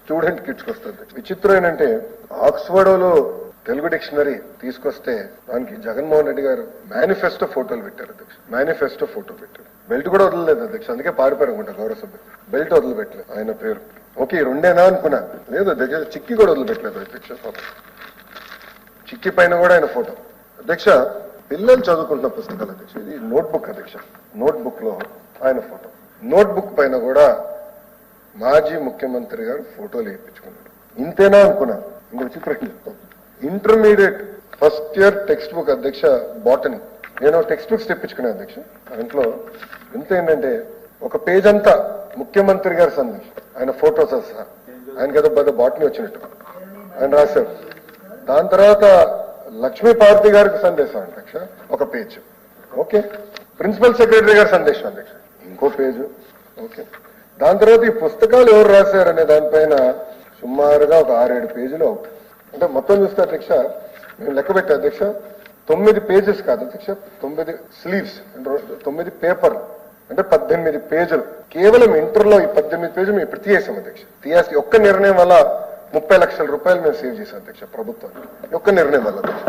Student కిట్స్కి వస్తుంది. విచిత్రం ఏంటంటే ఆక్స్ఫర్డ్లో తెలుగు డిక్షనరీ తీసుకొస్తే దానికి జగన్మోహన్ రెడ్డి గారు మేనిఫెస్టో ఫోటోలు పెట్టారు అధ్యక్ష. మేనిఫెస్టో ఫోటో పెట్టారు. బెల్ట్ కూడా వదలలేదు అధ్యక్ష. అందుకే పారిపోయారు అనుకుంటా గౌరవ సభ్యులు. బెల్ట్ వదిలిపెట్టలేదు ఆయన పేరు. ఓకే రెండేనా అనుకున్నా. లేదు అధ్యక్ష చిక్కి కూడా వదిలిపెట్టలేదు అధ్యక్ష. చిక్కి పైన కూడా ఆయన ఫోటో. అధ్యక్ష పిల్లలు చదువుకుంటున్న పుస్తకాలు అధ్యక్ష. ఇది నోట్బుక్ అధ్యక్ష. నోట్బుక్ లో ఆయన ఫోటో. నోట్బుక్ పైన కూడా మాజీ ముఖ్యమంత్రి గారు ఫోటోలు వేయించుకున్నాడు. ఇంతేనా అనుకున్నా. ఇంకో చిత్రం చెప్తాను. Intermediate first year text book అధ్యక్ష బాటనీ. నేను టెక్స్ట్ బుక్స్ తెప్పించుకున్నాను అధ్యక్ష. దాంట్లో ఎంత ఏంటంటే ఒక పేజ్ అంతా ముఖ్యమంత్రి గారి సందేశం, ఆయన ఫోటోస్ సహా. ఆయనకి ఏదో పెద్ద బాటనీ వచ్చినట్టు ఆయన రాశారు. దాని తర్వాత లక్ష్మీ పార్వతి గారికి సందేశం అధ్యక్ష ఒక పేజ్. ఓకే ప్రిన్సిపల్ సెక్రటరీ గారి సందేశం అధ్యక్ష ఇంకో పేజ్. ఓకే దాని తర్వాత ఈ పుస్తకాలు ఎవరు రాశారనే దానిపైన సుమారుగా ఒక 6-7 పేజీలు అవుతాయి. అంటే మొత్తం చూస్తే అధ్యక్ష మేము లెక్క పెట్టే అధ్యక్ష 9 పేజెస్ కాదు అధ్యక్ష, 9 స్లీవ్స్ అంటే 9 పేపర్లు అంటే 18 పేజీలు. కేవలం ఇంటర్లో ఈ 18 పేజీలు మేము ఇప్పుడు తీయేసాం అధ్యక్ష. తీయేసి ఒక్క నిర్ణయం వల్ల 30 లక్షల రూపాయలు మేము సేవ్ చేసాం అధ్యక్ష ప్రభుత్వానికి. ఒక్క నిర్ణయం వల్ల అధ్యక్ష.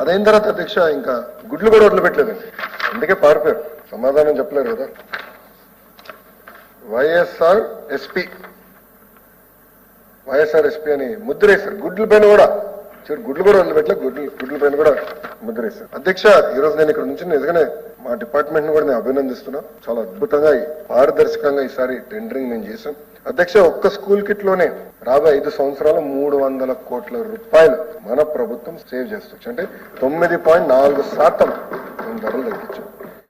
అదైన తర్వాత అధ్యక్ష ఇంకా గుడ్లు కూడా వదిలిపెట్టలేదండి. అందుకే పారిపోయారు. సమాధానం చెప్పలేరు కదా. వైఎస్ఆర్ ఎస్పీ అని ముద్రేశారు. గుడ్ల పైన కూడా గుడ్లు కూడా వదిలిపెట్టలేదు. గుడ్ల పైన కూడా ముద్రేశారు. అధ్యక్ష ఈ రోజు నేను ఇక్కడ నుంచి నిజంగానే మా డిపార్ట్మెంట్ ని కూడా నేను అభినందిస్తున్నా. చాలా అద్భుతంగా పారదర్శకంగా ఈసారి టెండరింగ్ మేము చేశాం అధ్యక్ష. ఒక్క స్కూల్ కిట్ లోనే రాబోయే 5 సంవత్సరాలు 300 కోట్ల రూపాయలు మన ప్రభుత్వం సేవ్ చేస్తుంది. అంటే 9.4% మేము ధరలు తగ్గించాం.